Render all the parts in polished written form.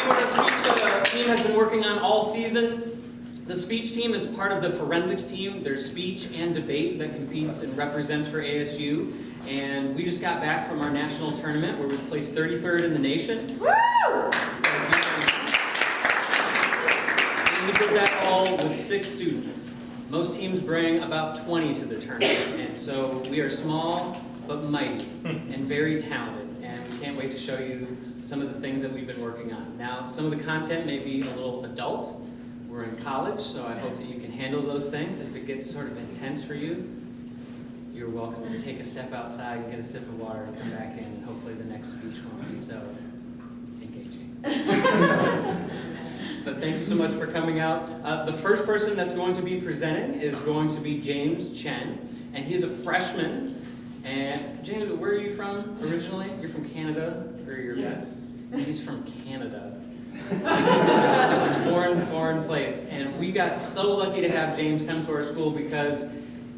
what our speech team has been working on all season. The speech team is part of the forensics team. There's speech and debate that competes and represents for ASU. And we just got back from our national tournament where we placed 33rd in the nation. Woo! And we did that all with 6 students. Most teams bring about 20 to the tournament. And so we are small but mighty and very talented. And we can't wait to show you some of the things that we've been working on. Now, some of the content may be a little adult. We're in college, so I hope that you can handle those things. If it gets sort of intense for you, you're welcome to take a step outside and get a sip of water and come back in, and hopefully the next speech won't be so engaging. But thank you so much for coming out. The first person that's going to be presenting is going to be James Chen, and he's a freshman. And James, where are you from originally? You're from Canada? Or you're Yes. He's from Canada. foreign place. And we got so lucky to have James come to our school because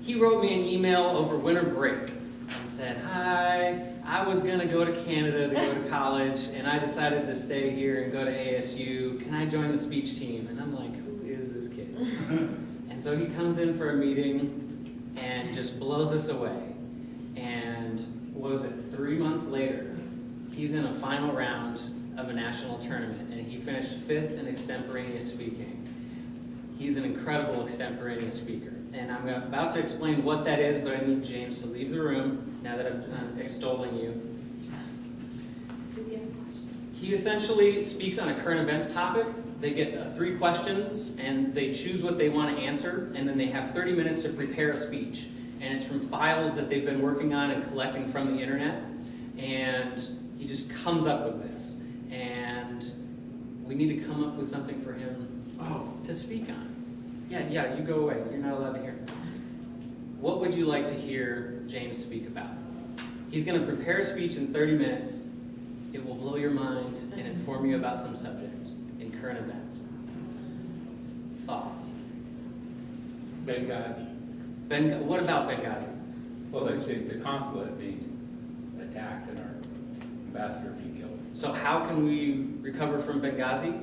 he wrote me an email over winter break and said, "Hi, I was gonna go to Canada to go to college, and I decided to stay here and go to ASU. Can I join the speech team?" And I'm like, who is this kid? And so he comes in for a meeting and just blows us away. And what was it, 3 months later, he's in a final round of a national tournament, and he finished 5th in extemporaneous speaking. He's an incredible extemporaneous speaker, and I'm about to explain what that is, but I need James to leave the room now that I'm extolling you. Does he have a question? He essentially speaks on a current events topic. They get 3 questions, and they choose what they want to answer, and then they have 30 minutes to prepare a speech. And it's from files that they've been working on and collecting from the internet, and he just comes up with this. And we need to come up with something for him to speak on. Yeah, you go away. You're not allowed to hear. What would you like to hear James speak about? He's going to prepare a speech in 30 minutes. It will blow your mind and inform you about some subject in current events. Thoughts? Benghazi. What about Benghazi? Well, the consulate being attacked and our ambassador being killed. So how can we recover from Benghazi?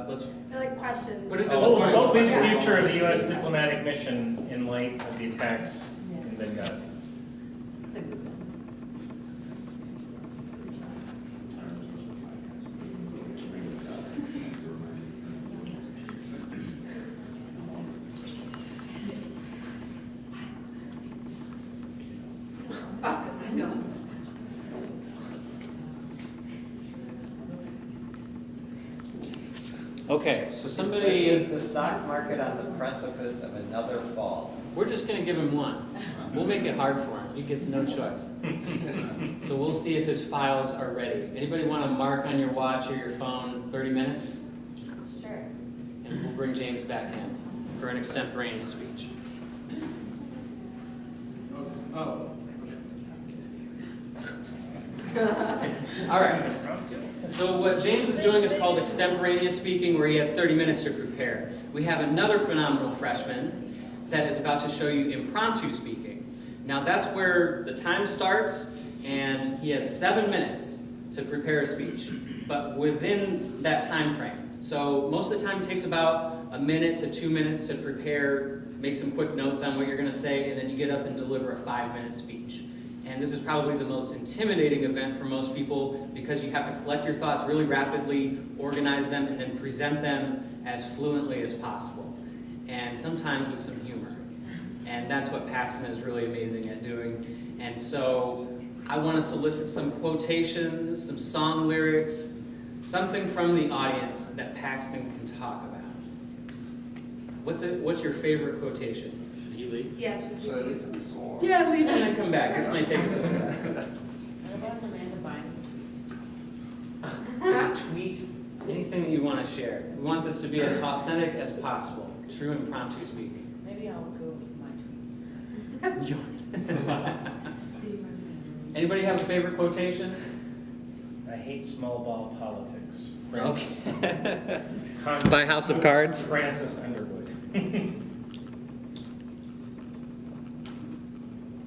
Let's They're like questions. put it in the What form will be the of future of the U.S. diplomatic mission in light of the attacks in Benghazi? It's a good one. I know. Okay, so somebody Is is. the stock market on the precipice of another fall? We're just going to give him one. We'll make it hard for him. He gets no choice. So we'll see if his files are ready. Anybody want to mark on your watch or your phone 30 minutes? Sure. And we'll bring James back in for an extemporaneous speech. Oh. All right. So what James is doing is called extemporaneous speaking, where he has 30 minutes to prepare. We have another phenomenal freshman that is about to show you impromptu speaking. Now that's where the time starts, and he has 7 minutes to prepare a speech, but within that time frame. So most of the time it takes about 1 minute to 2 minutes to prepare, make some quick notes on what you're going to say, and then you get up and deliver a 5-minute speech. And this is probably the most intimidating event for most people because you have to collect your thoughts really rapidly, organize them, and then present them as fluently as possible. And sometimes with some humor. And that's what Paxton is really amazing at doing. And so I want to solicit some quotations, some song lyrics, something from the audience that Paxton can talk about. What's your favorite quotation? Should you leave? Yeah, should Should I we- leave for the song? Yeah, leave and then come back. This might take us a little bit. What about Amanda Bynes' tweet? There's a tweet, anything that you want to share. We want this to be as authentic as possible. True impromptu speaking. Maybe I'll go with my tweets. Anybody have a favorite quotation? I hate small ball politics. Okay. Con- By House of Cards? Francis Underwood.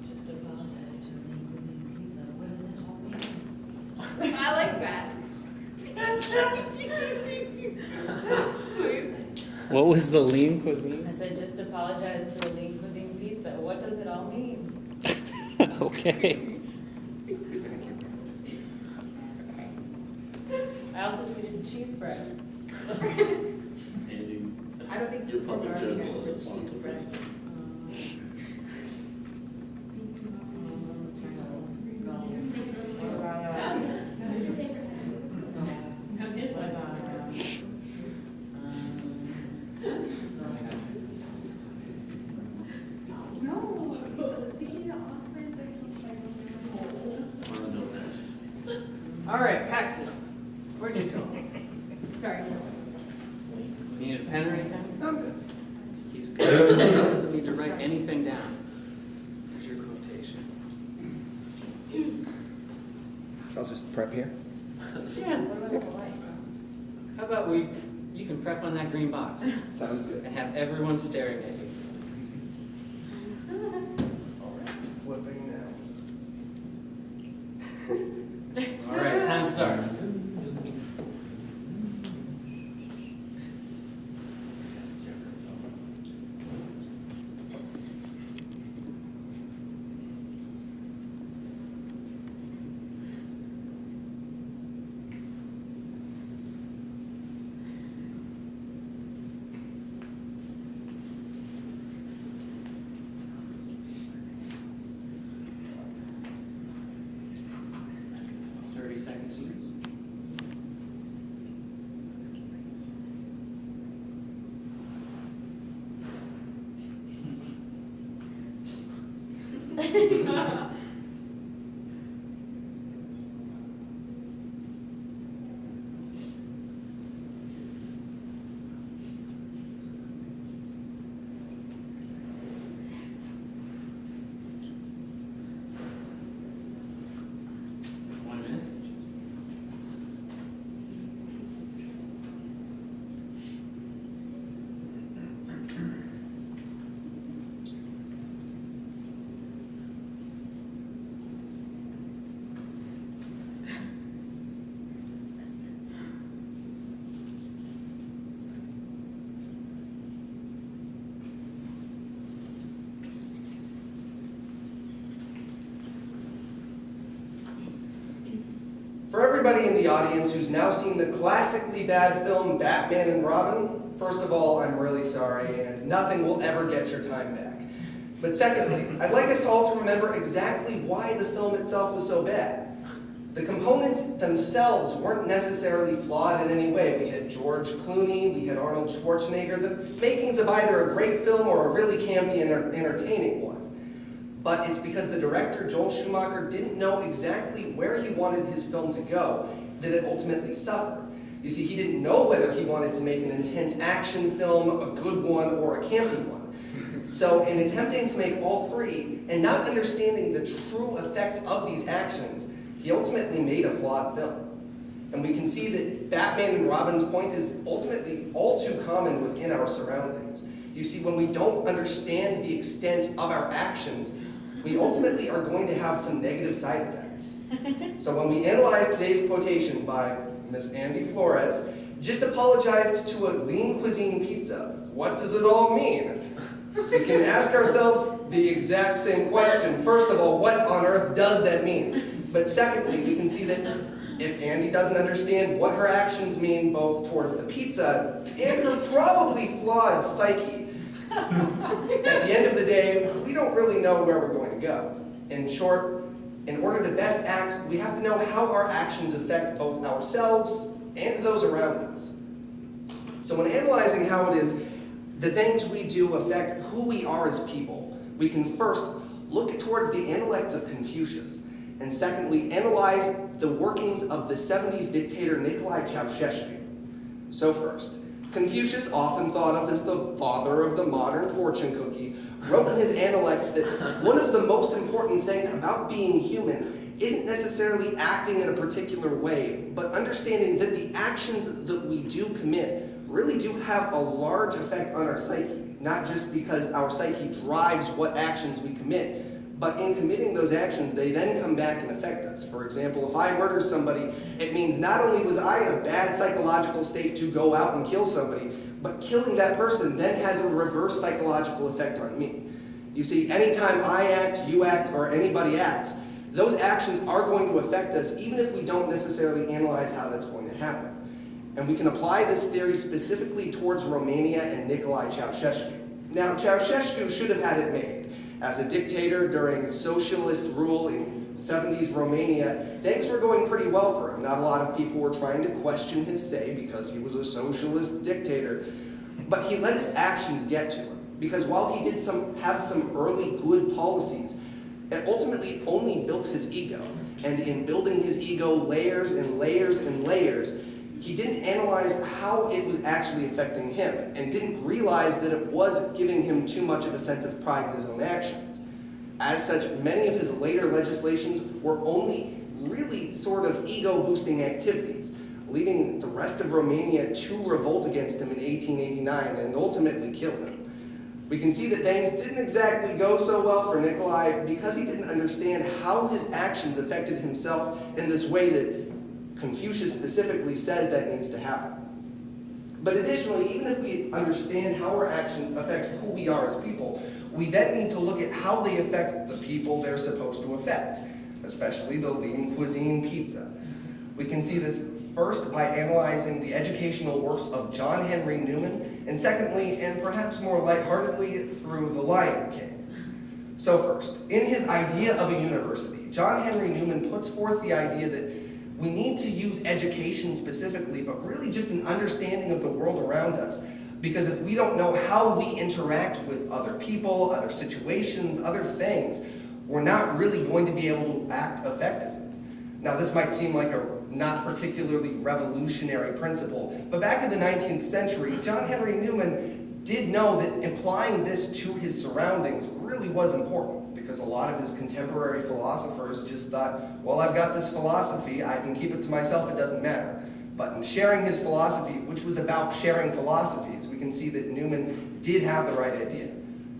Just apologize to Cuisine Pizza. What is it called? I like that. What was the lean cuisine? I said, just apologize to a lean cuisine pizza. What does it all mean? Okay. I also tweeted cheese bread. Andy, I don't think You're people probably are general getting as to a cheese font of bread. wisdom. All right, Paxton, where'd you go? Sorry. You need a pen or anything? I'm good. He's good. He doesn't need to write anything down. Here's your quotation. I'll just prep here. Yeah. What about the light? How about you can prep on that green box Sounds good. and have everyone staring at you. Flipping now. All right, time starts. Seconds use. For everybody in the audience who's now seen the classically bad film Batman and Robin, first of all, I'm really sorry, and nothing will ever get your time back. But secondly, I'd like us all to remember exactly why the film itself was so bad. The components themselves weren't necessarily flawed in any way. We had George Clooney, we had Arnold Schwarzenegger, the makings of either a great film or a really campy and entertaining one. But it's because the director, Joel Schumacher, didn't know exactly where he wanted his film to go that it ultimately suffered. You see, he didn't know whether he wanted to make an intense action film, a good one, or a campy one. So in attempting to make all three, and not understanding the true effects of these actions, he ultimately made a flawed film. And we can see that Batman and Robin's point is ultimately all too common within our surroundings. You see, when we don't understand the extent of our actions, we ultimately are going to have some negative side effects. So when we analyze today's quotation by Miss Andy Flores, just apologized to a lean cuisine pizza, what does it all mean? We can ask ourselves the exact same question. First of all, what on earth does that mean? But secondly, we can see that if Andy doesn't understand what her actions mean both towards the pizza and her probably flawed psyche, at the end of the day, we don't really know where we're going to go. In short, in order to best act, we have to know how our actions affect both ourselves and those around us. So when analyzing how it is the things we do affect who we are as people, we can first look towards the intellects of Confucius, and secondly, analyze the workings of the 70s dictator Nikolai Ceausescu. So first, Confucius, often thought of as the father of the modern fortune cookie, wrote in his Analects that one of the most important things about being human isn't necessarily acting in a particular way, but understanding that the actions that we do commit really do have a large effect on our psyche, not just because our psyche drives what actions we commit, But in committing those actions, they then come back and affect us. For example, if I murder somebody, it means not only was I in a bad psychological state to go out and kill somebody, but killing that person then has a reverse psychological effect on me. You see, anytime I act, you act, or anybody acts, those actions are going to affect us even if we don't necessarily analyze how that's going to happen. And we can apply this theory specifically towards Romania and Nicolae Ceausescu. Now, Ceausescu should have had it made. As a dictator during socialist rule in 70s Romania, things were going pretty well for him. Not a lot of people were trying to question his say because he was a socialist dictator. But he let his actions get to him. Because while he did have some early good policies, it ultimately only built his ego. And in building his ego layers and layers and layers, he didn't analyze how it was actually affecting him and didn't realize that it was giving him too much of a sense of pride in his own actions. As such, many of his later legislations were only really sort of ego-boosting activities, leading the rest of Romania to revolt against him in 1889 and ultimately kill him. We can see that things didn't exactly go so well for Nicolae because he didn't understand how his actions affected himself in this way that Confucius specifically says that needs to happen. But additionally, even if we understand how our actions affect who we are as people, we then need to look at how they affect the people they're supposed to affect, especially the lean cuisine pizza. We can see this first by analyzing the educational works of John Henry Newman, and secondly, and perhaps more lightheartedly, through The Lion King. So first, in his idea of a university, John Henry Newman puts forth the idea that we need to use education specifically, but really just an understanding of the world around us. Because if we don't know how we interact with other people, other situations, other things, we're not really going to be able to act effectively. Now, this might seem like a not particularly revolutionary principle, but back in the 19th century, John Henry Newman did know that applying this to his surroundings really was important, because a lot of his contemporary philosophers just thought, well, I've got this philosophy, I can keep it to myself, it doesn't matter. But in sharing his philosophy, which was about sharing philosophies, we can see that Newman did have the right idea.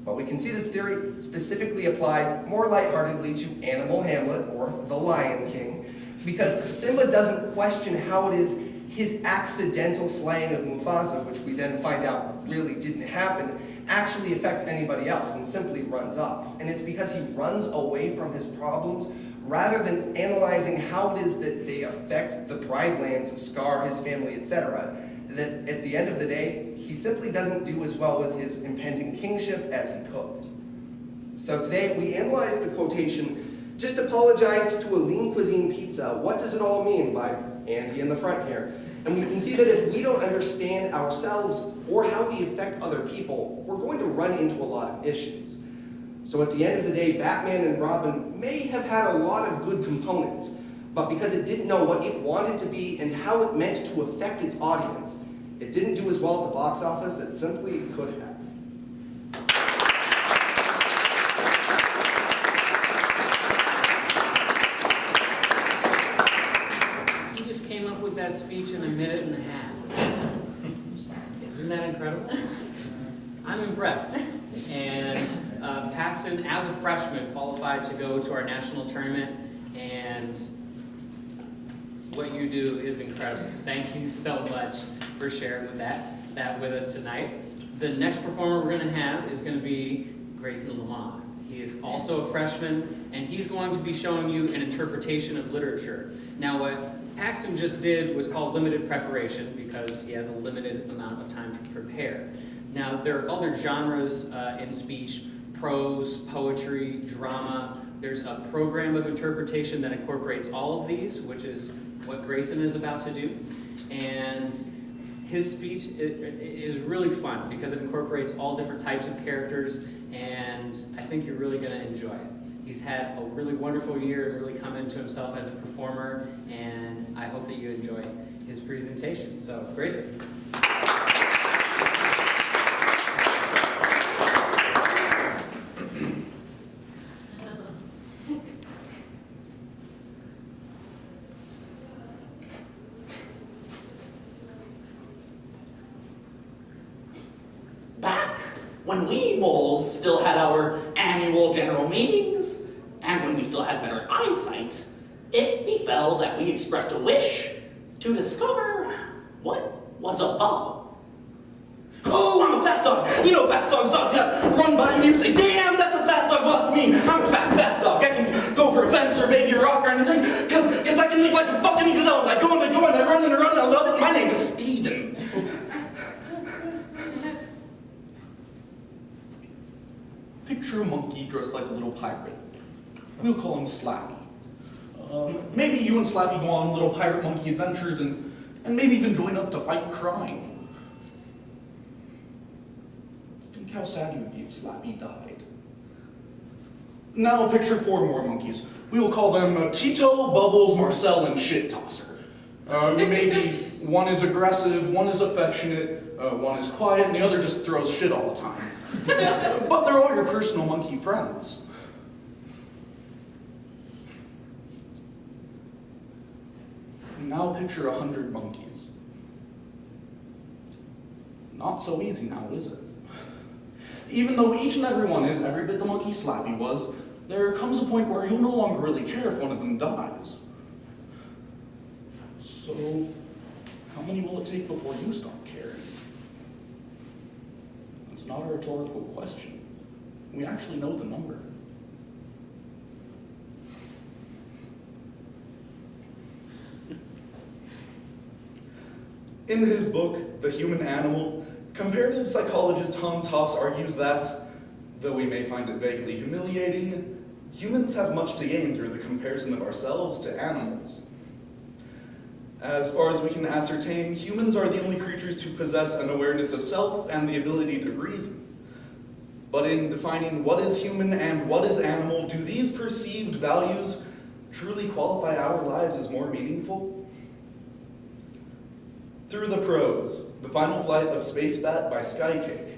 But we can see this theory specifically applied more lightheartedly to Animal Hamlet, or The Lion King, because Simba doesn't question how it is his accidental slaying of Mufasa, which we then find out really didn't happen, actually affects anybody else and simply runs off. And it's because he runs away from his problems rather than analyzing how it is that they affect the Pride Lands, Scar, his family, etc., that at the end of the day, he simply doesn't do as well with his impending kingship as he could. So today, we analyzed the quotation, "Just apologized to a lean cuisine pizza. What does it all mean?" by Andy in the front here. And we can see that if we don't understand ourselves or how we affect other people, we're going to run into a lot of issues. So at the end of the day, Batman and Robin may have had a lot of good components, but because it didn't know what it wanted to be and how it meant to affect its audience, it didn't do as well at the box office as it simply could have. That speech in a minute and a half. Isn't that incredible? I'm impressed. And Paxton, as a freshman, qualified to go to our national tournament, and what you do is incredible. Thank you so much for sharing that with us tonight. The next performer we're going to have is going to be Grayson Lamont. He is also a freshman, and he's going to be showing you an interpretation of literature. Now, what Paxton just did was called limited preparation because he has a limited amount of time to prepare. Now, there are other genres in speech: prose, poetry, drama. There's a program of interpretation that incorporates all of these, which is what Grayson is about to do. And his speech is really fun because it incorporates all different types of characters, and I think you're really going to enjoy it. He's had a really wonderful year and really come into himself as a performer, and I hope that you enjoy his presentation. So, Grayson. Back when we moles still had our annual general meetings, when we still had better eyesight, it befell that we expressed a wish to discover what was above. Oh, I'm a fast dog. You know fast dogs run by me and say, damn, that's a fast dog. Well, that's me. I'm a fast dog. I can go over a fence or maybe a rock or anything, because I can leap like a fucking gazelle. And I go and I go and I run and I run and I love it. My name is Steven. Picture a monkey dressed like a little pirate. We'll call him Slappy. Maybe you and Slappy go on little pirate monkey adventures and maybe even join up to fight crime. Think how sad you would be if Slappy died. Now picture 4 more monkeys. We will call them Tito, Bubbles, Marcel, and Shit Tosser. Maybe one is aggressive, one is affectionate, one is quiet, and the other just throws shit all the time. But they're all your personal monkey friends. Now picture 100 monkeys. Not so easy now, is it? Even though each and every one is every bit the monkey Slappy was, there comes a point where you'll no longer really care if one of them dies. So, how many will it take before you stop caring? It's not a rhetorical question. We actually know the number. In his book, The Human Animal, comparative psychologist Hans Haas argues that, though we may find it vaguely humiliating, humans have much to gain through the comparison of ourselves to animals. As far as we can ascertain, humans are the only creatures to possess an awareness of self and the ability to reason. But in defining what is human and what is animal, do these perceived values truly qualify our lives as more meaningful? Through the prose, The Final Flight of Space Bat by Skycake,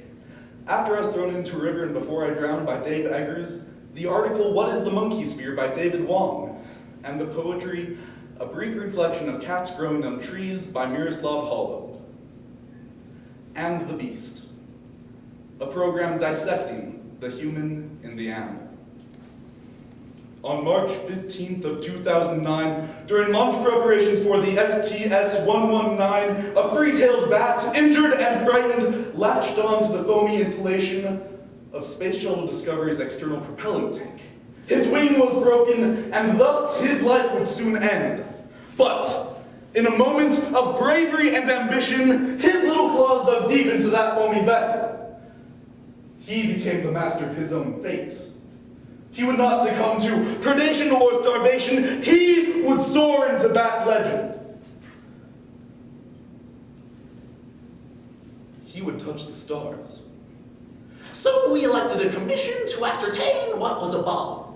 After I Was Thrown Into a River and Before I Drowned by Dave Eggers, the article What is the Monkey Sphere by David Wong, and the poetry A Brief Reflection of Cats Growing on Trees by Miroslav Hollow. And The Beast, a program dissecting the human and the animal. On March 15th of 2009, during launch preparations for the STS-119, a free-tailed bat, injured and frightened, latched onto the foamy insulation of Space Shuttle Discovery's external propellant tank. His wing was broken, and thus his life would soon end. But, in a moment of bravery and ambition, his little claws dug deep into that foamy vessel. He became the master of his own fate. He would not succumb to predation or starvation. He would soar into bat legend. He would touch the stars. So we elected a commission to ascertain what was above.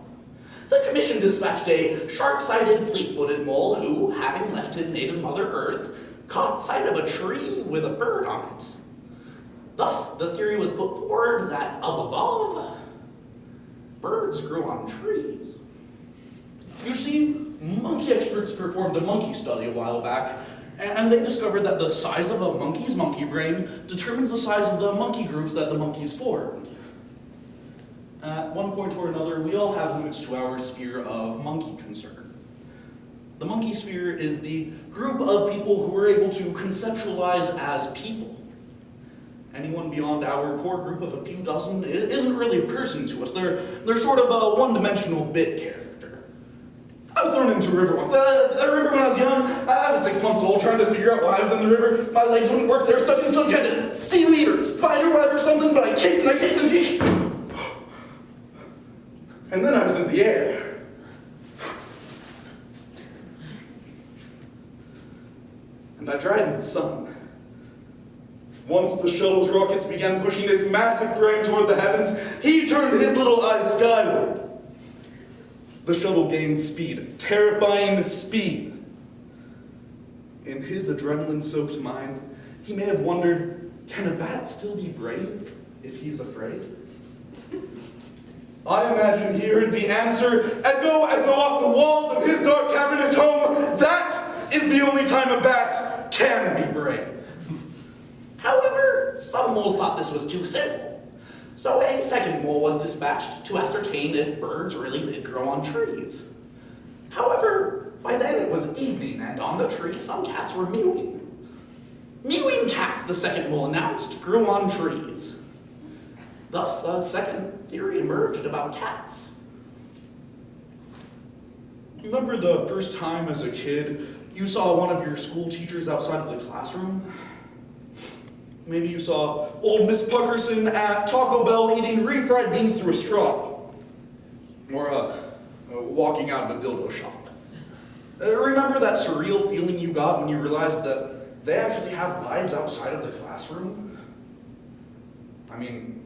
The commission dispatched a sharp-sighted, fleet-footed mole who, having left his native Mother Earth, caught sight of a tree with a bird on it. Thus, the theory was put forward that up above, birds grew on trees. You see, monkey experts performed a monkey study a while back, and they discovered that the size of a monkey's monkey brain determines the size of the monkey groups that the monkeys formed. At one point or another, we all have limits to our sphere of monkey concern. The monkey sphere is the group of people who are able to conceptualize as people. Anyone beyond our core group of a few dozen isn't really a person to us. They're sort of a one-dimensional bit character. I was thrown into a river once. A river when I was young. I was 6 months old trying to figure out why I was in the river. My legs wouldn't work. They were stuck in some kind of seaweed or spider web or something, but I kicked and I kicked and I kicked. And then I was in the air. And I dried in the sun. Once the shuttle's rockets began pushing its massive frame toward the heavens, he turned his little eyes skyward. The shuttle gained speed, terrifying speed. In his adrenaline-soaked mind, he may have wondered, can a bat still be brave if he's afraid? I imagine he heard the answer echo as though off the walls of his dark cavernous home, that is the only time a bat can be brave. However, some moles thought this was too simple. So a second mole was dispatched to ascertain if birds really did grow on trees. However, by then it was evening, and on the tree some cats were mewing. Mewing cats, the second mole announced, grew on trees. Thus, a second theory emerged about cats. Remember the first time as a kid you saw one of your school teachers outside of the classroom? Maybe you saw old Miss Puckerson at Taco Bell eating refried beans through a straw. Or walking out of a dildo shop. Remember that surreal feeling you got when you realized that they actually have lives outside of the classroom? I mean,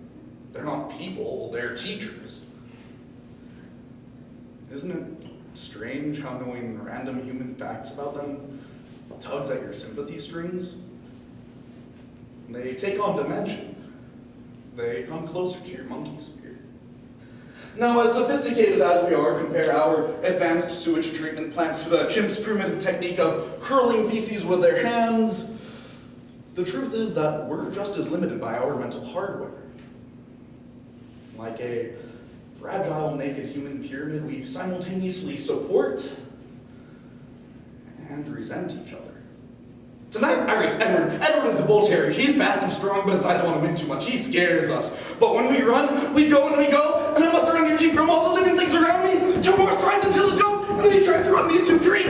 they're not people, they're teachers. Isn't it strange how knowing random human facts about them tugs at your sympathy strings? They take on dimension. They come closer to your monkey spirit. Now, as sophisticated as we are, compare our advanced sewage treatment plants to the chimp's primitive technique of hurling feces with their hands, the truth is that we're just as limited by our mental hardware. Like a fragile, naked human pyramid, we simultaneously support and resent each other. Tonight, I race Edward. Edward is a bull terrier. He's fast and strong, but his eyes don't want to win too much. He scares us. But when we run, we go and we go, and I muster energy from all the living things around me. 2 more strides until the jump, and then he tries to run me into a tree.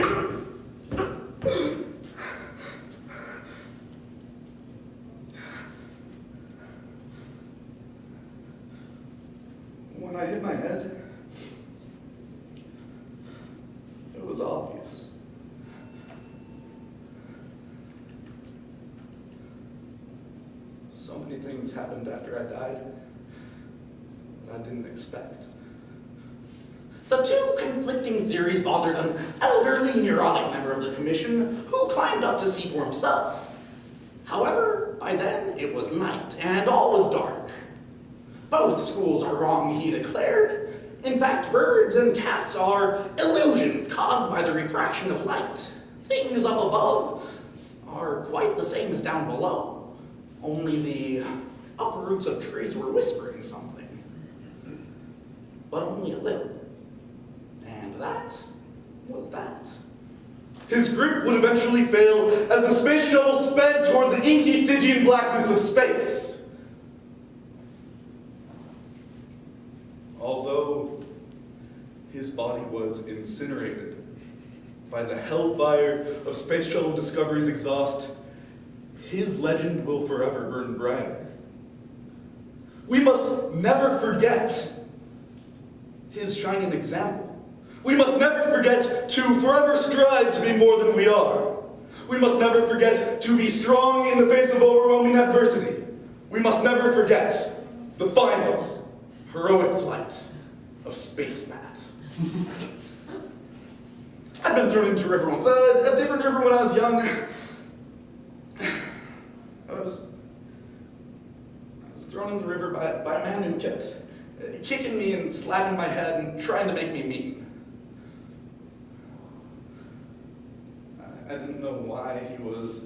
When I hit my head, it was obvious. So many things happened after I died that I didn't expect. The two conflicting theories bothered an elderly neurotic member of the commission who climbed up to see for himself. However, by then it was night and all was dark. Both schools are wrong, he declared. In fact, birds and cats are illusions caused by the refraction of light. Things up above are quite the same as down below. Only the upper roots of trees were whispering something. But only a little. And that was that. His grip would eventually fail as the space shuttle sped toward the inky Stygian blackness of space. Although his body was incinerated by the hellfire of Space Shuttle Discovery's exhaust, his legend will forever burn brighter. We must never forget his shining example. We must never forget to forever strive to be more than we are. We must never forget to be strong in the face of overwhelming adversity. We must never forget the final, heroic flight of Space Matt. I'd been thrown into a river once, a different river when I was young. I was thrown in the river by a man who kept kicking me and slapping my head and trying to make me mean. I didn't know why he was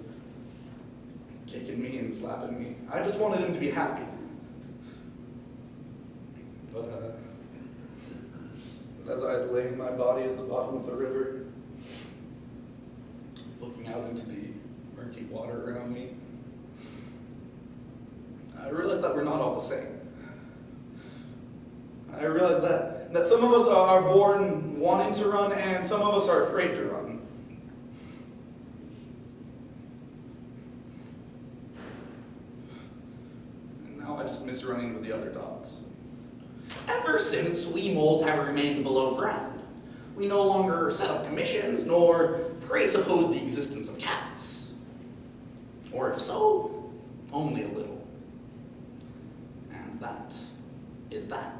kicking me and slapping me. I just wanted him to be happy. But as I lay in my body at the bottom of the river, looking out into the murky water around me, I realized that we're not all the same. I realized that some of us are born wanting to run and some of us are afraid to run. And now I just miss running with the other dogs. Ever since, we moles have remained below ground. We no longer set up commissions, nor presuppose the existence of cats. Or if so, only a little. And that is that.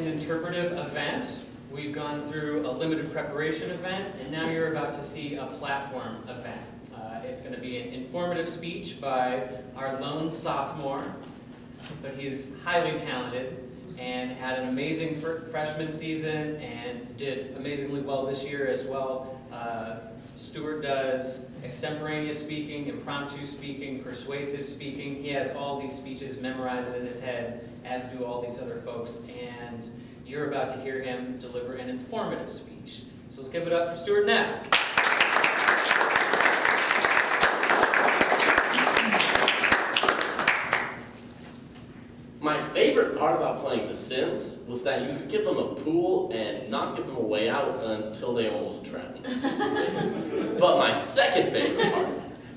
Interpretive event. We've gone through a limited preparation event, and now you're about to see a platform event. It's going to be an informative speech by our lone sophomore, but he's highly talented and had an amazing freshman season and did amazingly well this year as well. Stuart does extemporaneous speaking, impromptu speaking, persuasive speaking. He has all these speeches memorized in his head, as do all these other folks, and you're about to hear him deliver an informative speech. So let's give it up for Stuart Ness. My favorite part about playing The Sims was that you could give them a pool and not give them a way out until they almost drowned. But my second favorite part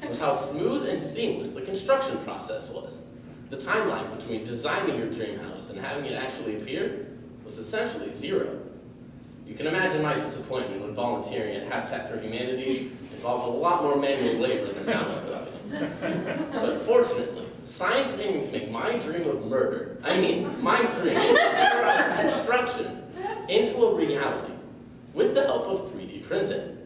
was how smooth and seamless the construction process was. The timeline between designing your dream house and having it actually appear was essentially zero. You can imagine my disappointment when volunteering at Habitat for Humanity involved a lot more manual labor than mouse clicking. But fortunately, science is aiming to make my dream of murder, my dream of construction, into a reality with the help of 3D printing.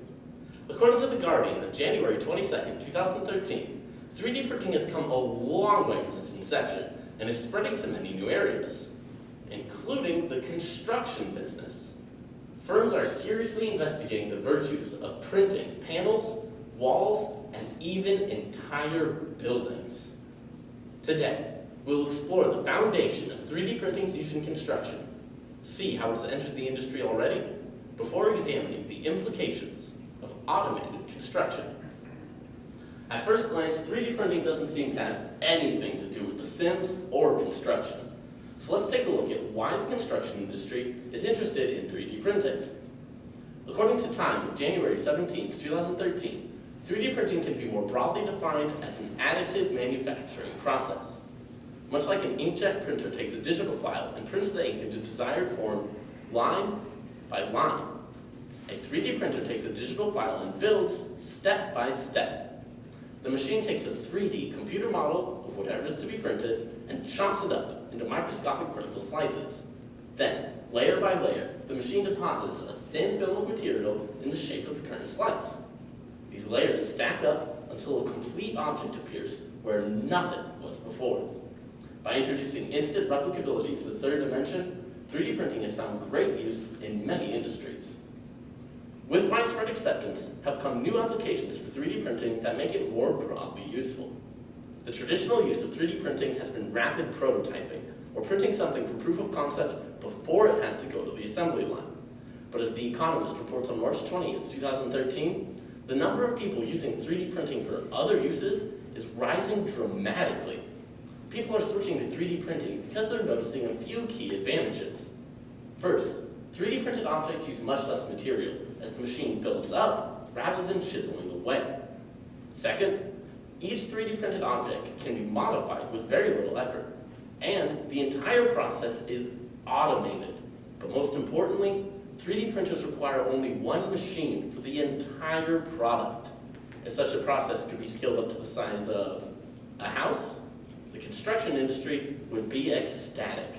According to The Guardian of January 22nd, 2013, 3D printing has come a long way from its inception and is spreading to many new areas, including the construction business. Firms are seriously investigating the virtues of printing panels, walls, and even entire buildings. Today, we'll explore the foundation of 3D printing's use in construction, see how it's entered the industry already, before examining the implications of automated construction. At first glance, 3D printing doesn't seem to have anything to do with The Sims or construction. So let's take a look at why the construction industry is interested in 3D printing. According to Time of January 17, 2013, 3D printing can be more broadly defined as an additive manufacturing process. Much like an inkjet printer takes a digital file and prints the ink into desired form line by line, a 3D printer takes a digital file and builds step by step. The machine takes a 3D computer model of whatever is to be printed and chops it up into microscopic vertical slices. Then, layer by layer, the machine deposits a thin film of material in the shape of the current slice. These layers stack up until a complete object appears where nothing was before. By introducing instant replicability to the third dimension, 3D printing has found great use in many industries. With widespread acceptance have come new applications for 3D printing that make it more broadly useful. The traditional use of 3D printing has been rapid prototyping, or printing something for proof of concept before it has to go to the assembly line. But as The Economist reports on March 20th, 2013, the number of people using 3D printing for other uses is rising dramatically. People are switching to 3D printing because they're noticing a few key advantages. First, 3D printed objects use much less material as the machine builds up rather than chiseling away. Second, each 3D printed object can be modified with very little effort, and the entire process is automated. But most importantly, 3D printers require only one machine for the entire product. If such a process could be scaled up to the size of a house, the construction industry would be ecstatic.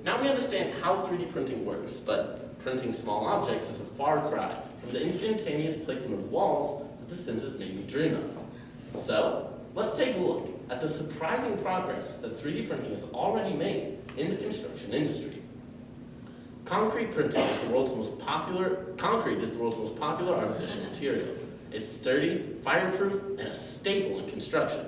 Now we understand how 3D printing works, but printing small objects is a far cry from the instantaneous placement of walls that The Sims has made me dream of. So, let's take a look at the surprising progress that 3D printing has already made in the construction industry. Concrete is the world's most popular artificial material. It's sturdy, fireproof, and a staple in construction.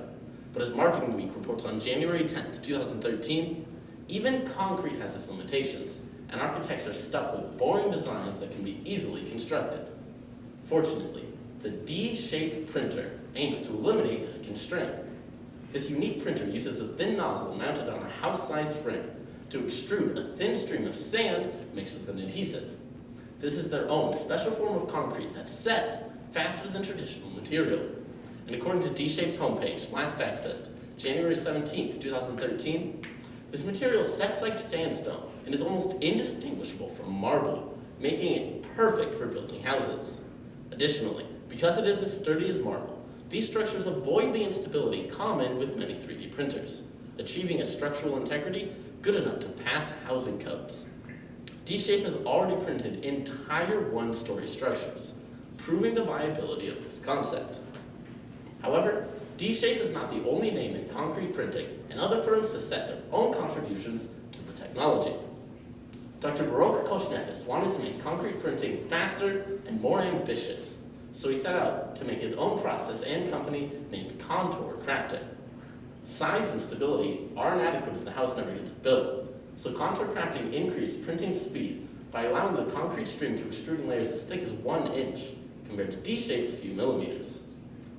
But as Marketing Week reports on January 10th, 2013, even concrete has its limitations, and architects are stuck with boring designs that can be easily constructed. Fortunately, the D-shaped printer aims to eliminate this constraint. This unique printer uses a thin nozzle mounted on a house-sized frame to extrude a thin stream of sand mixed with an adhesive. This is their own special form of concrete that sets faster than traditional material. And according to D-Shape's homepage, last accessed January 17th, 2013, this material sets like sandstone and is almost indistinguishable from marble, making it perfect for building houses. Additionally, because it is as sturdy as marble, these structures avoid the instability common with many 3D printers, achieving a structural integrity good enough to pass housing codes. D-Shape has already printed entire one-story structures, proving the viability of this concept. However, D-Shape is not the only name in concrete printing, and other firms have set their own contributions to the technology. Dr. Baruch Koshnefis wanted to make concrete printing faster and more ambitious, so he set out to make his own process and company named Contour Crafting. Size and stability are inadequate if the house never gets built, so Contour Crafting increased printing speed by allowing the concrete stream to extrude in layers as thick as 1 inch, compared to D-Shape's few millimeters.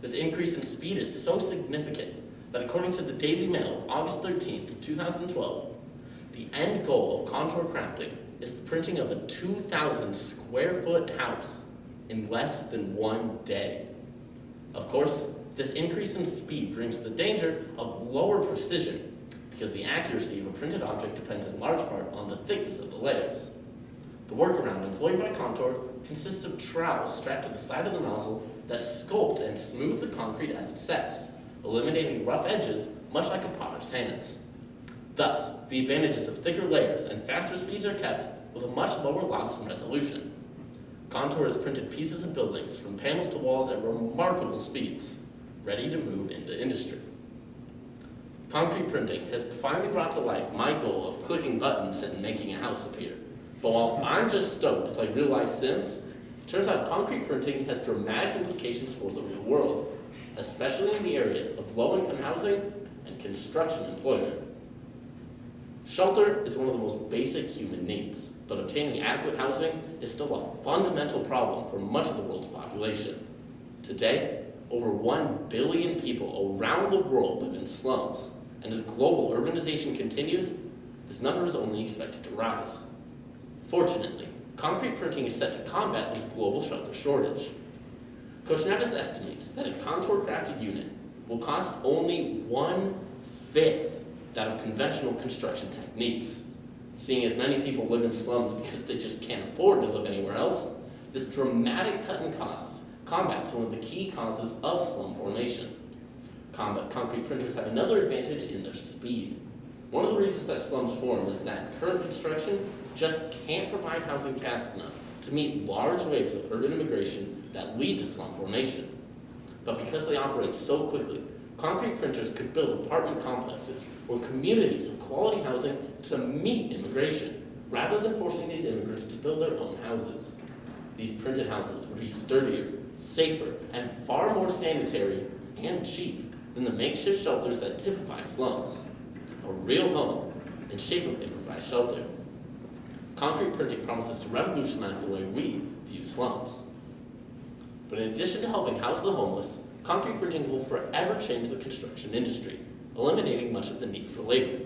This increase in speed is so significant that according to the Daily Mail of August 13th, 2012, the end goal of Contour Crafting is the printing of a 2,000 square foot house in less than 1 day. Of course, this increase in speed brings the danger of lower precision because the accuracy of a printed object depends in large part on the thickness of the layers. The workaround employed by Contour consists of trowels strapped to the side of the nozzle that sculpt and smooth the concrete as it sets, eliminating rough edges much like a potter's hands. Thus, the advantages of thicker layers and faster speeds are kept with a much lower loss in resolution. Contour has printed pieces of buildings from panels to walls at remarkable speeds, ready to move into industry. Concrete printing has finally brought to life my goal of clicking buttons and making a house appear. But while I'm just stoked to play real-life Sims, it turns out concrete printing has dramatic implications for the real world, especially in the areas of low-income housing and construction employment. Shelter is one of the most basic human needs, but obtaining adequate housing is still a fundamental problem for much of the world's population. Today, over 1 billion people around the world live in slums, and as global urbanization continues, this number is only expected to rise. Fortunately, concrete printing is set to combat this global shelter shortage. Koshnefis estimates that a Contour-crafted unit will cost only 1/5 that of conventional construction techniques. Seeing as many people live in slums because they just can't afford to live anywhere else, this dramatic cut in costs combats one of the key causes of slum formation. Concrete printers have another advantage in their speed. One of the reasons that slums form is that current construction just can't provide housing fast enough to meet large waves of urban immigration that lead to slum formation. But because they operate so quickly, concrete printers could build apartment complexes or communities of quality housing to meet immigration, rather than forcing these immigrants to build their own houses. These printed houses would be sturdier, safer, and far more sanitary and cheap than the makeshift shelters that typify slums. A real home in shape of improvised shelter. Concrete printing promises to revolutionize the way we view slums. But in addition to helping house the homeless, concrete printing will forever change the construction industry, eliminating much of the need for labor.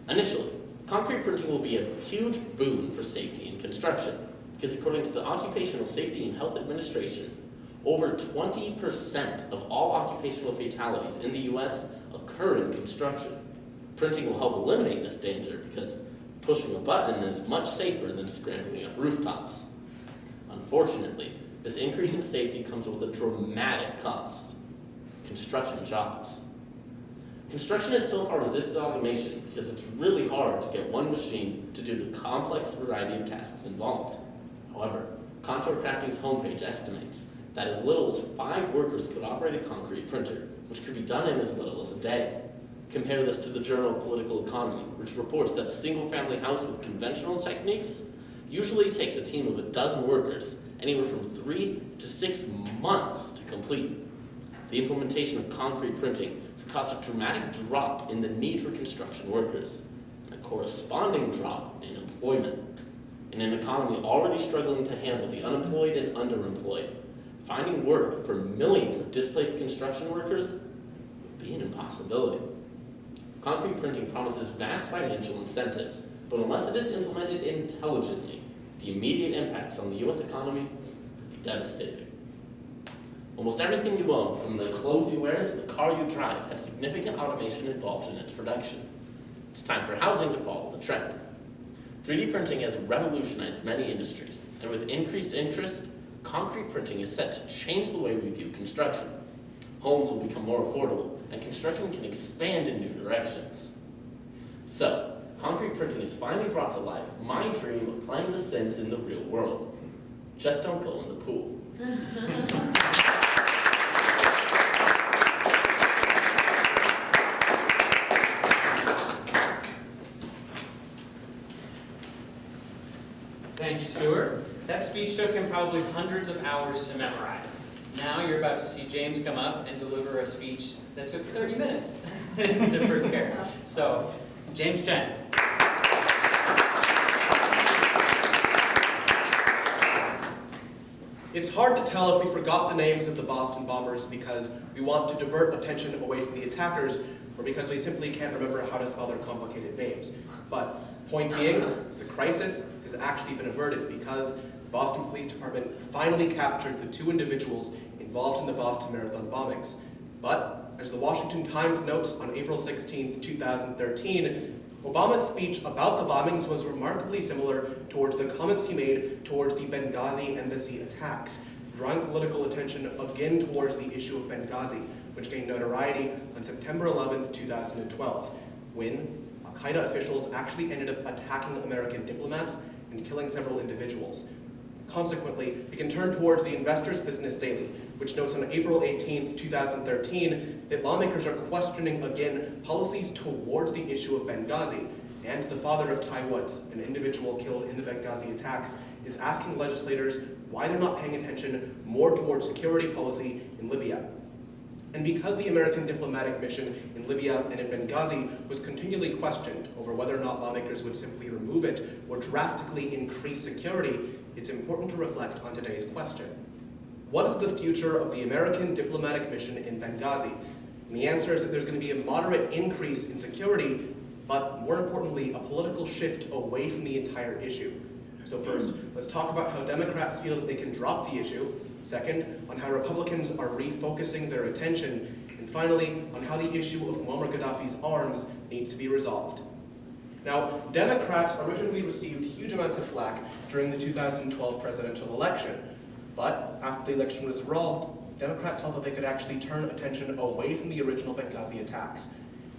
Initially, concrete printing will be a huge boon for safety in construction, because according to the Occupational Safety and Health Administration, over 20% of all occupational fatalities in the US occur in construction. Printing will help eliminate this danger because pushing a button is much safer than scrambling up rooftops. Unfortunately, this increase in safety comes with a dramatic cost: construction jobs. Construction has so far resisted automation because it's really hard to get one machine to do the complex variety of tasks involved. However, Contour Crafting's homepage estimates that as little as 5 workers could operate a concrete printer, which could be done in as little as a day. Compare this to the Journal of Political Economy, which reports that a single-family house with conventional techniques usually takes a team of 12 workers, anywhere from 3 to 6 months to complete. The implementation of concrete printing could cause a dramatic drop in the need for construction workers, and a corresponding drop in employment. In an economy already struggling to handle the unemployed and underemployed, finding work for millions of displaced construction workers would be an impossibility. Concrete printing promises vast financial incentives, but unless it is implemented intelligently, the immediate impacts on the US economy could be devastating. Almost everything you own, from the clothes you wear to the car you drive, has significant automation involved in its production. It's time for housing to follow the trend. 3D printing has revolutionized many industries, and with increased interest, concrete printing is set to change the way we view construction. Homes will become more affordable, and construction can expand in new directions. So, concrete printing has finally brought to life my dream of playing The Sims in the real world. Just don't go in the pool. probably hundreds of hours to memorize. Now you're about to see James come up and deliver a speech that took 30 minutes to prepare. So, James Chen. It's hard to tell if we forgot the names of the Boston bombers because we want to divert attention away from the attackers or because we simply can't remember how to spell their complicated names. But point being, the crisis has actually been averted because the Boston Police Department finally captured the 2 individuals involved in the Boston Marathon bombings. But, as the Washington Times notes on April 16, 2013, Obama's speech about the bombings was remarkably similar towards the comments he made towards the Benghazi embassy attacks, drawing political attention again towards the issue of Benghazi, which gained notoriety on September 11, 2012, when Al-Qaeda officials actually ended up attacking American diplomats and killing several individuals. Consequently, we can turn towards the Investor's Business Daily, which notes on April 18, 2013, that lawmakers are questioning again policies towards the issue of Benghazi, and the father of Ty Woods, an individual killed in the Benghazi attacks, is asking legislators why they're not paying attention more towards security policy in Libya. And because the American diplomatic mission in Libya and in Benghazi was continually questioned over whether or not lawmakers would simply remove it or drastically increase security, it's important to reflect on today's question. What is the future of the American diplomatic mission in Benghazi? And the answer is that there's going to be a moderate increase in security, but more importantly, a political shift away from the entire issue. So first, let's talk about how Democrats feel that they can drop the issue. Second, on how Republicans are refocusing their attention. And finally, on how the issue of Muammar Gaddafi's arms needs to be resolved. Now, Democrats originally received huge amounts of flack during the 2012 presidential election. But after the election was resolved, Democrats felt that they could actually turn attention away from the original Benghazi attacks.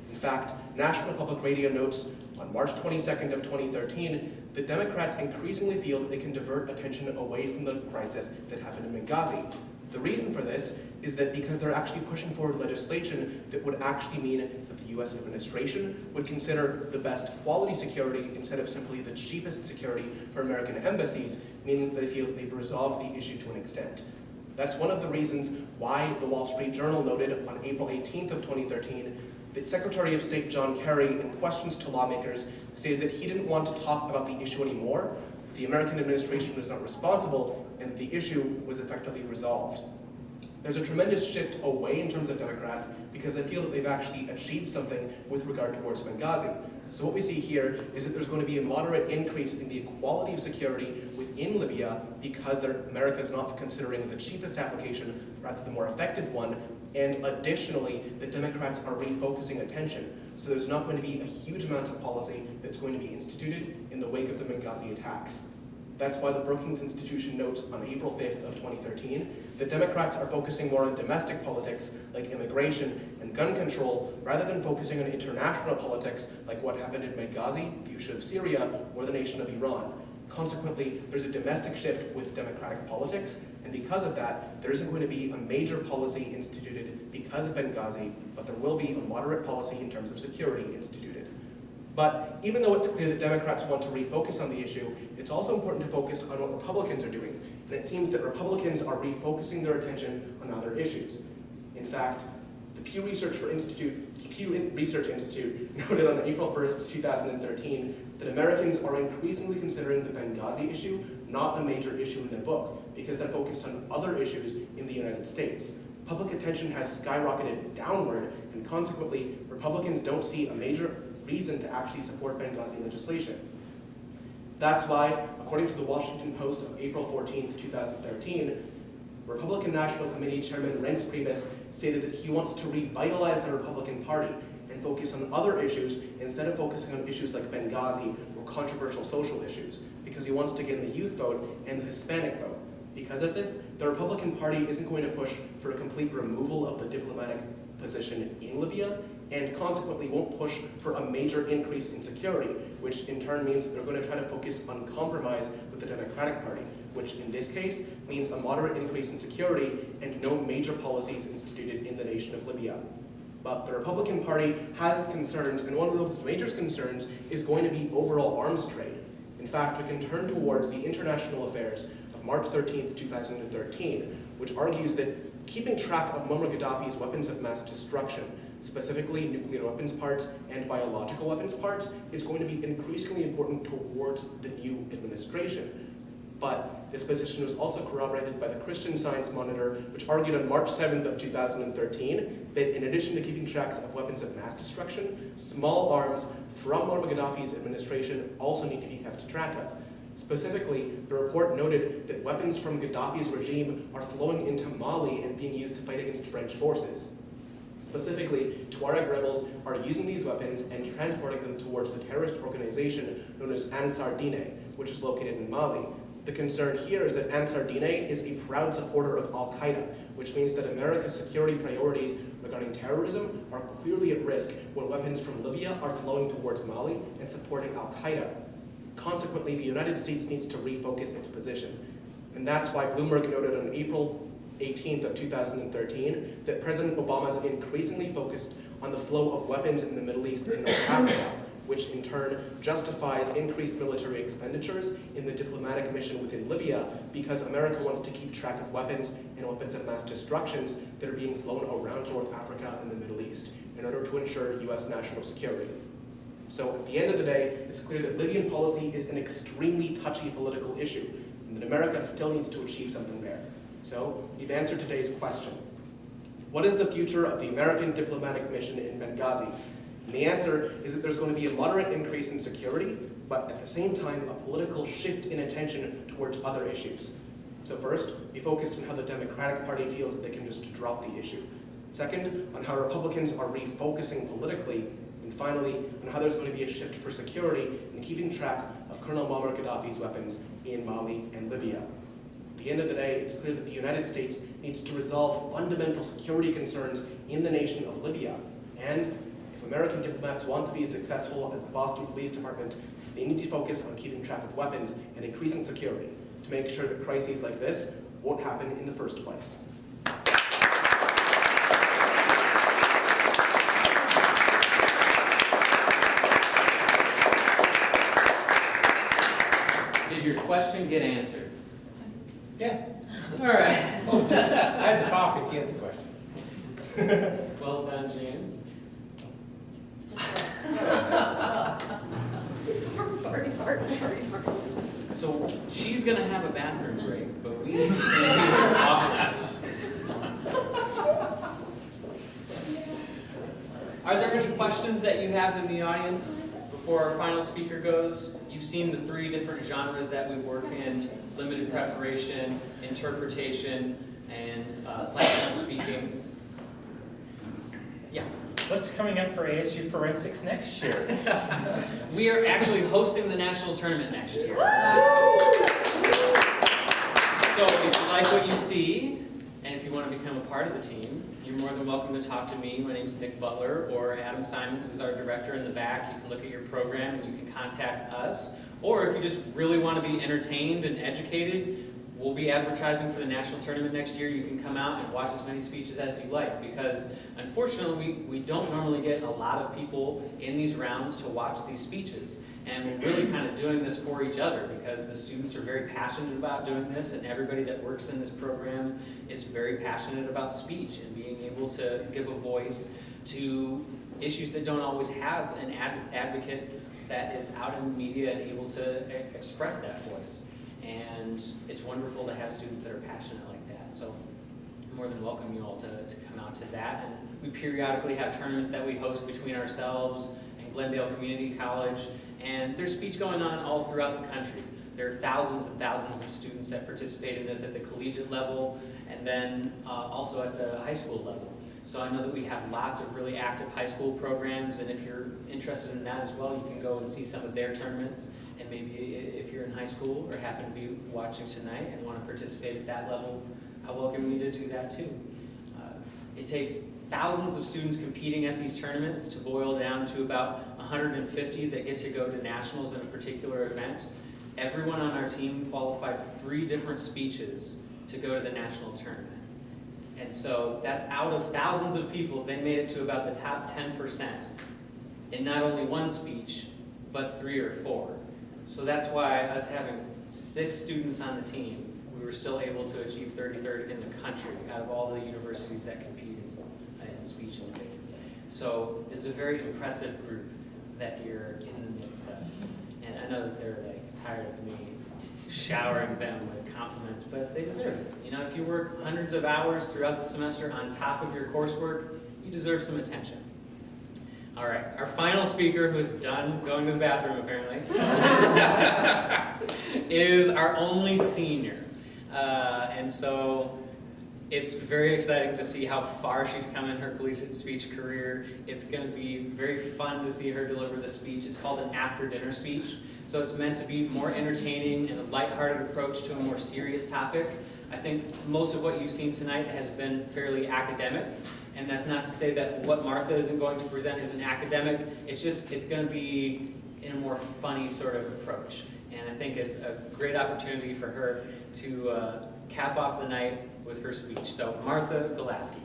In fact, National Public Radio notes on March 22nd of 2013 that Democrats increasingly feel that they can divert attention away from the crisis that happened in Benghazi. The reason for this is that because they're actually pushing forward legislation that would actually mean that the US administration would consider the best quality security instead of simply the cheapest security for American embassies, meaning that they feel that they've resolved the issue to an extent. That's one of the reasons why the Wall Street Journal noted on April 18th of 2013 that Secretary of State John Kerry, in questions to lawmakers, stated that he didn't want to talk about the issue anymore, that the American administration was not responsible, and that the issue was effectively resolved. There's a tremendous shift away in terms of Democrats because they feel that they've actually achieved something with regard towards Benghazi. So what we see here is that there's going to be a moderate increase in the equality of security within Libya because America's not considering the cheapest application, rather the more effective one, and additionally, the Democrats are refocusing attention. So there's not going to be a huge amount of policy that's going to be instituted in the wake of the Benghazi attacks. That's why the Brookings Institution notes on April 5th of 2013 that Democrats are focusing more on domestic politics like immigration and gun control rather than focusing on international politics like what happened in Benghazi, the issue of Syria, or the nation of Iran. Consequently, there's a domestic shift with democratic politics, and because of that, there isn't going to be a major policy instituted because of Benghazi, but there will be a moderate policy in terms of security instituted. But even though it's clear that Democrats want to refocus on the issue, it's also important to focus on what Republicans are doing. And it seems that Republicans are refocusing their attention on other issues. In fact, the Pew Research Institute noted on April 1st, 2013, that Americans are increasingly considering the Benghazi issue not a major issue in the book, because they're focused on other issues in the United States. Public attention has skyrocketed downward, and consequently, Republicans don't see a major reason to actually support Benghazi legislation. That's why, according to the Washington Post of April 14th, 2013, Republican National Committee Chairman Reince Priebus stated that he wants to revitalize the Republican Party and focus on other issues instead of focusing on issues like Benghazi or controversial social issues, because he wants to gain the youth vote and the Hispanic vote. Because of this, the Republican Party isn't going to push for a complete removal of the diplomatic position in Libya, and consequently won't push for a major increase in security, which in turn means they're going to try to focus on compromise with the Democratic Party, which in this case means a moderate increase in security and no major policies instituted in the nation of Libya. But the Republican Party has its concerns, and one of those major concerns is going to be overall arms trade. In fact, we can turn towards the international affairs of of March 13th, 2013, which argues that keeping track of Muammar Gaddafi's weapons of mass destruction, specifically nuclear weapons parts and biological weapons parts, is going to be increasingly important towards the new administration. But this position was also corroborated by the Christian Science Monitor, which argued on March 7th of 2013 that in addition to keeping tracks of weapons of mass destruction, small arms from Muammar Gaddafi's administration also need to be kept track of. Specifically, the report noted that weapons from Gaddafi's regime are flowing into Mali and being used to fight against French forces. Specifically, Tuareg rebels are using these weapons and transporting them towards the terrorist organization known as Ansar Dine, which is located in Mali. The concern here is that Ansar Dine is a proud supporter of Al-Qaeda, which means that America's security priorities regarding terrorism are clearly at risk when weapons from Libya are flowing towards Mali and supporting Al-Qaeda. Consequently, the United States needs to refocus its position. And that's why Bloomberg noted on April 18th of 2013 that President Obama is increasingly focused on the flow of weapons in the Middle East and North Africa, which in turn justifies increased military expenditures in the diplomatic mission within Libya because America wants to keep track of weapons and weapons of mass destructions that are being flown around North Africa and the Middle East in order to ensure US national security. So at the end of the day, it's clear that Libyan policy is an extremely touchy political issue, and that America still needs to achieve something there. So we've answered today's question. What is the future of the American diplomatic mission in Benghazi? And the answer is that there's going to be a moderate increase in security, but at the same time, a political shift in attention towards other issues. So first, we focused on how the Democratic Party feels that they can just drop the issue. Second, on how Republicans are refocusing politically. And finally, on how there's going to be a shift for security in keeping track of Colonel Muammar Gaddafi's weapons in Mali and Libya. At the end of the day, it's clear that the United States needs to resolve fundamental security concerns in the nation of Libya. And if American diplomats want to be as successful as the Boston Police Department, they need to focus on keeping track of weapons and increasing security to make sure that crises like this won't happen in the first place. Did your question get answered? Yeah. All right. I had the topic, you had the question. Well done, James. Sorry. So she's gonna have a bathroom break, but we need to stay here and talk. Are there any questions that you have in the audience before our final speaker goes? You've seen the 3 different genres that we work in: limited preparation, interpretation, and platform speaking. Yeah. What's coming up for ASU Forensics next year? We are actually hosting the national tournament next year. So if you like what you see, and if you want to become a part of the team, you're more than welcome to talk to me. My name is Nick Butler, or Adam Simons is our director in the back. You can look at your program and you can contact us. Or if you just really want to be entertained and educated, we'll be advertising for the national tournament next year. You can come out and watch as many speeches as you like, because unfortunately we don't normally get a lot of people in these rounds to watch these speeches. And we're really kind of doing this for each other because the students are very passionate about doing this, and everybody that works in this program is very passionate about speech and being able to give a voice to issues that don't always have an advocate that is out in the media and able to express that voice. And it's wonderful to have students that are passionate like that. So I'm more than welcome you all to come out to that. And we periodically have tournaments that we host between ourselves and Glendale Community College. And there's speech going on all throughout the country. There are thousands and thousands of students that participate in this at the collegiate level and then also at the high school level. So I know that we have lots of really active high school programs, and if you're interested in that as well, you can go and see some of their tournaments. And maybe if you're in high school or happen to be watching tonight and want to participate at that level, I welcome you to do that too. It takes thousands of students competing at these tournaments to boil down to about 150 that get to go to nationals in a particular event. Everyone on our team qualified 3 different speeches to go to the national tournament. And so that's out of thousands of people, they made it to about the top 10% in not only one speech, but 3 or 4. So that's why us having 6 students on the team we were still able to achieve 33rd in the country out of all the universities that compete in speech and debate. So it's a very impressive group that you're in the midst of. And I know that they're like tired of me showering them with compliments, but they deserve it. You know, if you work hundreds of hours throughout the semester on top of your coursework, you deserve some attention. All right, our final speaker, who's done going to the bathroom apparently, is our only senior. And so it's very exciting to see how far she's come in her collegiate speech career. It's going to be very fun to see her deliver the speech. It's called an after-dinner speech. So it's meant to be more entertaining and a lighthearted approach to a more serious topic. I think most of what you've seen tonight has been fairly academic. And that's not to say that what Martha isn't going to present is an academic. It's just, it's going to be in a more funny sort of approach. And I think it's a great opportunity for her to cap off the night with her speech. So Martha Golaski.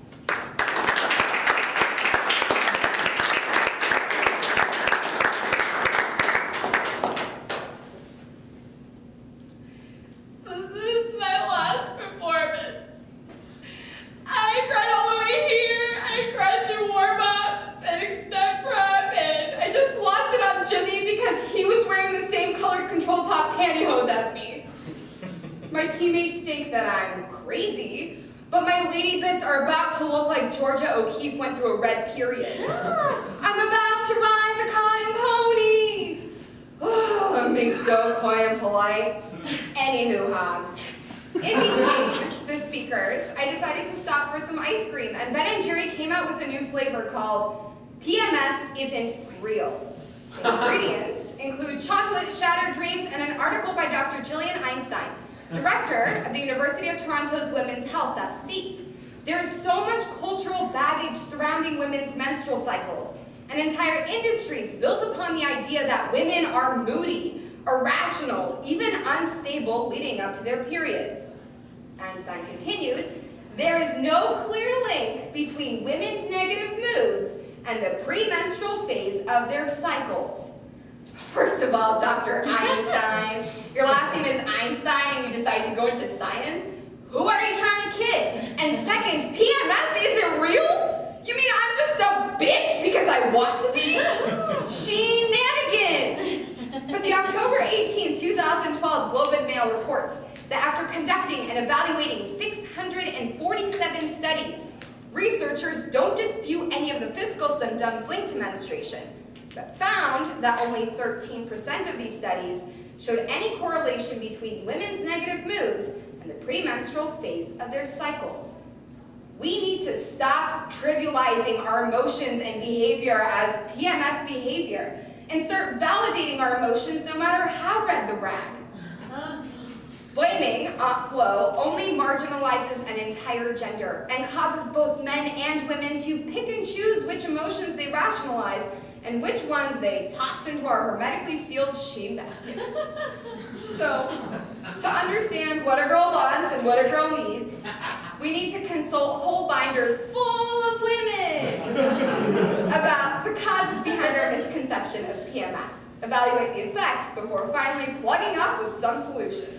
This is my last performance. I cried all the way here. I cried through warm-ups and extent prep, and I just lost it on Jimmy because he was wearing the same colored control top pantyhose as me. My teammates think that I'm crazy, but my lady bits are about to look like Georgia O'Keeffe went through a red period. I'm about to ride the cotton pony. I'm being so coy and polite. Anywho, in between the speakers, I decided to stop for some ice cream, and Ben & Jerry came out with a new flavor called PMS Isn't Real. The ingredients include chocolate, shattered dreams, and an article by Dr. Gillian Einstein, director of the University of Toronto's Women's Health, that states, there is so much cultural baggage surrounding women's menstrual cycles, and entire industries built upon the idea that women are moody, irrational, even unstable leading up to their period. Einstein continued, there is no clear link between women's negative moods and the premenstrual phase of their cycles. First of all, Dr. Einstein, your last name is Einstein and you decide to go into science? Who are you trying to kid? And second, PMS isn't real? You mean I'm just a bitch because I want to be? Shenanigans! But the October 18, 2012 Globe and Mail reports that after conducting and evaluating 647 studies, researchers don't dispute any of the physical symptoms linked to menstruation, but found that only 13% of these studies showed any correlation between women's negative moods and the premenstrual phase of their cycles. We need to stop trivializing our emotions and behavior as PMS behavior and start validating our emotions no matter how red the rag. Blaming Aunt Flo only marginalizes an entire gender and causes both men and women to pick and choose which emotions they rationalize and which ones they toss into our hermetically sealed shame baskets. So, to understand what a girl wants and what a girl needs, we need to consult whole binders full of women about the causes behind our misconception of PMS, evaluate the effects before finally plugging up with some solutions.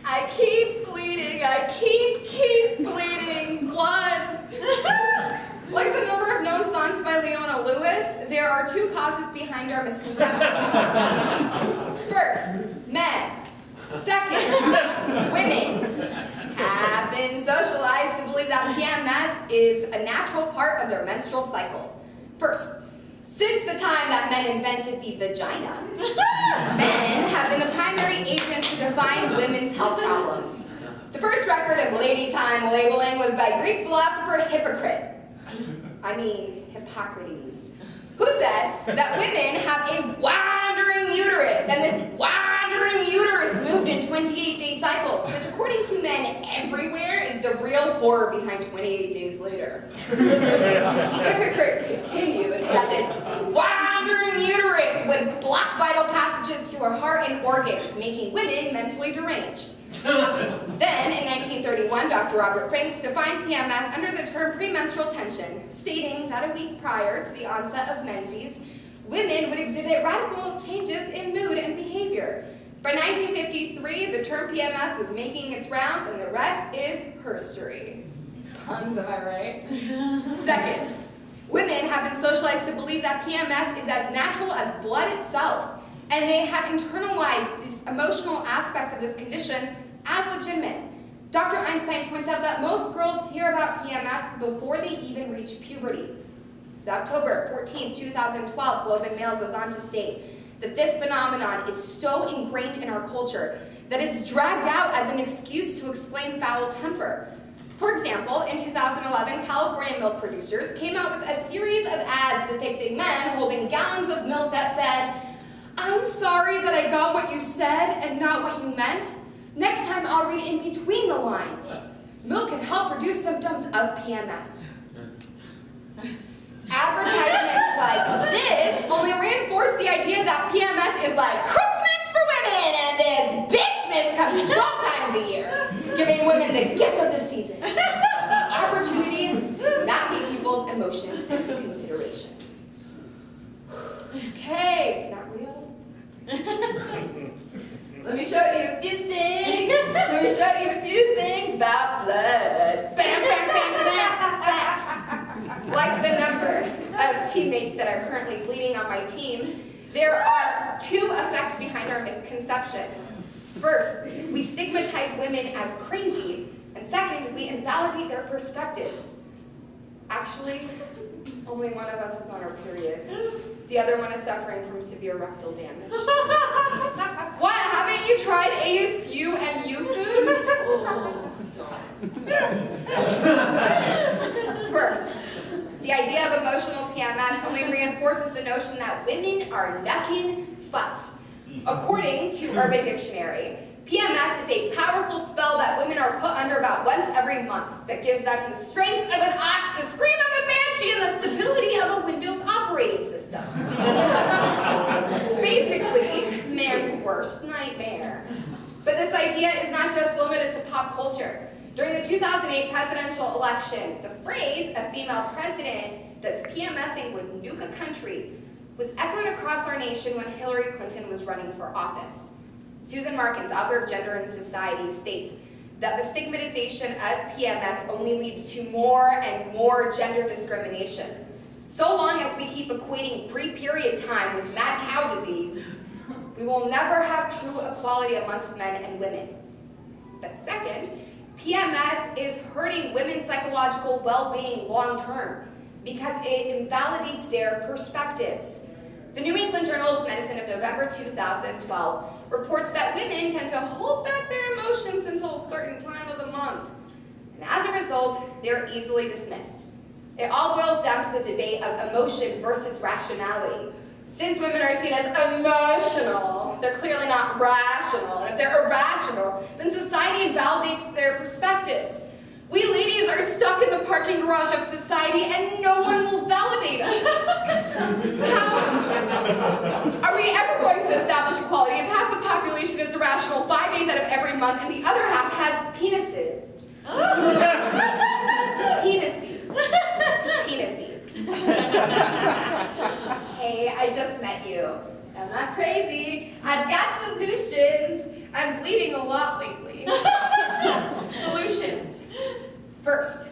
I keep bleeding, I keep bleeding blood. Like the number of known songs by Leona Lewis, there are two causes behind our misconception. First, men. Second, women have been socialized to believe that PMS is a natural part of their menstrual cycle. First, since the time that men invented the vagina, men have been the primary agents to define women's health problems. The first record of lady time labeling was by Greek philosopher Hippocrates, who said that women have a wandering uterus, and this wandering uterus moved in 28-day cycles, which according to men everywhere is the real horror behind 28 days later. Hippocrates continued that this wandering uterus would block vital passages to her heart and organs, making women mentally deranged. Then, in 1931, Dr. Robert Franks defined PMS under the term premenstrual tension, stating that a week prior to the onset of menses, women would exhibit radical changes in mood and behavior. By 1953, the term PMS was making its rounds, and the rest is herstory. Puns, am I right? Second, women have been socialized to believe that PMS is as natural as blood itself, and they have internalized these emotional aspects of this condition as legitimate. Dr. Einstein points out that most girls hear about PMS before they even reach puberty. The October 14, 2012 Globe and Mail goes on to state that this phenomenon is so ingrained in our culture that it's dragged out as an excuse to explain foul temper. For example, in 2011, California milk producers came out with a series of ads depicting men holding gallons of milk that said, "I'm sorry that I got what you said and not what you meant. Next time I'll read in between the lines. Milk can help reduce symptoms of PMS." Advertisements like this only reinforce the idea that PMS is like Christmas for women and this bitchmas comes 12 times a year, giving women the gift of the season, the opportunity to not take people's emotions into consideration. Okay, it's not real. Let me show you a few things. Let me show you a few things about blood. Bam, bam, bam, bam. Facts. Like the number of teammates that are currently bleeding on my team, there are two effects behind our misconception. First, we stigmatize women as crazy, and second, we invalidate their perspectives. Actually, only one of us is on our period. The other one is suffering from severe rectal damage. What, haven't you tried ASU and U food? Oh, First, the idea of emotional PMS only reinforces the notion that women are necking futs. According to Urban Dictionary, PMS is a powerful spell that women are put under about once every month that gives them the strength of an ox, the scream of a banshee, and the stability of a Windows operating system. Basically, man's worst nightmare. But this idea is not just limited to pop culture. During the 2008 presidential election, the phrase, "a female president that's PMSing would nuke a country," was echoed across our nation when Hillary Clinton was running for office. Susan Markins, author of Gender and Society, states that the stigmatization of PMS only leads to more and more gender discrimination. So long as we keep equating pre-period time with mad cow disease, we will never have true equality amongst men and women. But second, PMS is hurting women's psychological well-being long-term because it invalidates their perspectives. The New England Journal of Medicine of November 2012 reports that women tend to hold back their emotions until a certain time of the month. And as a result, they're easily dismissed. It all boils down to the debate of emotion versus rationality. Since women are seen as emotional, they're clearly not rational. And if they're irrational, then society invalidates their perspectives. We ladies are stuck in the parking garage of society and no one will validate us. How are we ever going to establish equality if half the population is irrational 5 days out of every month and the other half has penises? Penises. Hey, I just met you. I'm not crazy. I've got solutions. I'm bleeding a lot lately. Solutions. First,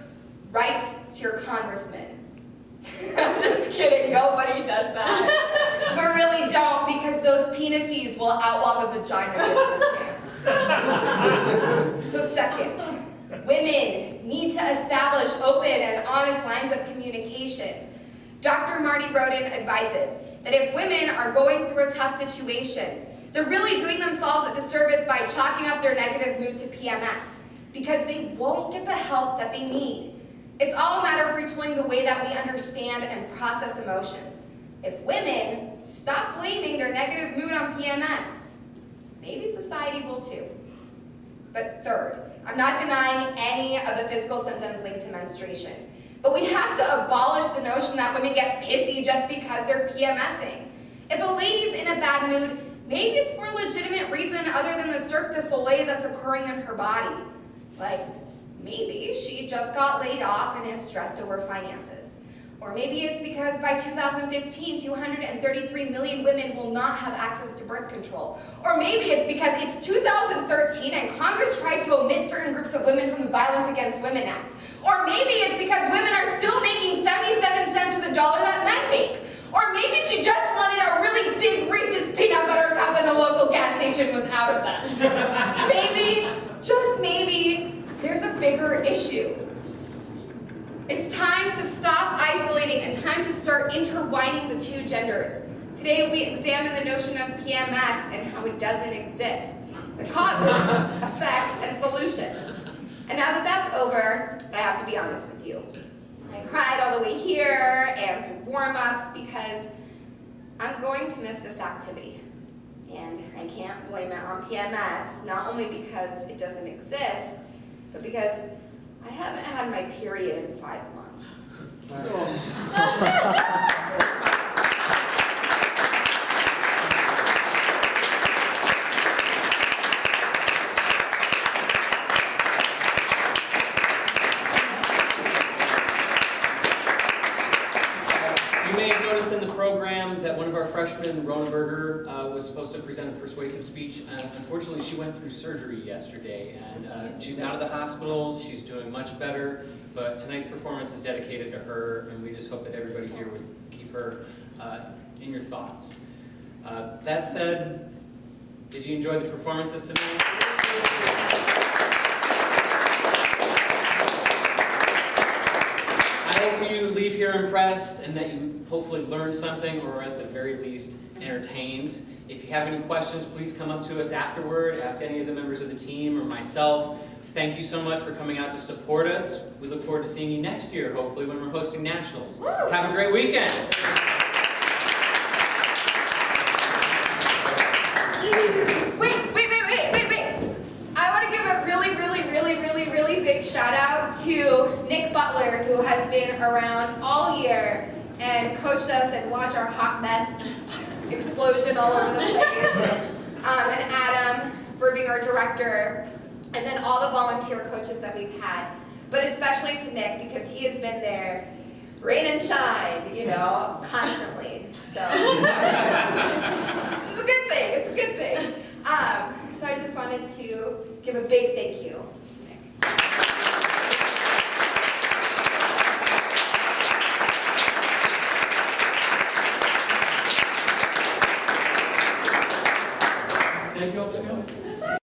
write to your congressman. I'm just kidding, nobody does that. But really don't, because those penises will outlaw the vagina given the chance. So second, women need to establish open and honest lines of communication. Dr. Marty Roden advises that if women are going through a tough situation, they're really doing themselves a disservice by chalking up their negative mood to PMS, because they won't get the help that they need. It's all a matter of retooling the way that we understand and process emotions. If women stop blaming their negative mood on PMS, maybe society will too. But third, I'm not denying any of the physical symptoms linked to menstruation. But we have to abolish the notion that women get pissy just because they're PMSing. If a lady's in a bad mood, maybe it's for a legitimate reason other than the Cirque du Soleil that's occurring in her body. Like, maybe she just got laid off and is stressed over finances. Or maybe it's because by 2015, 233 million women will not have access to birth control. Or maybe it's because it's 2013 and Congress tried to omit certain groups of women from the Violence Against Women Act. Or maybe it's because women are still making 77 cents to the dollar that men make. Or maybe she just wanted a really big Reese's peanut butter cup and the local gas station was out of them. Maybe, just maybe, there's a bigger issue. It's time to stop isolating and time to start intertwining the two genders. Today we examine the notion of PMS and how it doesn't exist, the causes, effects, and solutions. And now that that's over, I have to be honest with you. I cried all the way here and through warm-ups because I'm going to miss this activity. And I can't blame it on PMS, not only because it doesn't exist, but because I haven't had my period in 5 months. You may have noticed in the program that one of our freshmen, Rona Berger, was supposed to present a persuasive speech. Unfortunately, she went through surgery yesterday, and she's out of the hospital. She's doing much better, but tonight's performance is dedicated to her, and we just hope that everybody here would keep her in your thoughts. That said, did you enjoy the performances tonight? I hope you leave here impressed and that you hopefully learned something, or at the very least entertained. If you have any questions, please come up to us afterward, ask any of the members of the team or myself. Thank you so much for coming out to support us. We look forward to seeing you next year, hopefully when we're hosting nationals. Have a great weekend. Wait. I want to give a really big shout out to Nick Butler, who has been around all year and coached us and watched our hot mess explosion all over the place, and Adam for being our director, and then all the volunteer coaches that we've had, but especially to Nick because he has been there, rain and shine, constantly. So it's a good thing. So I just wanted to give a big thank you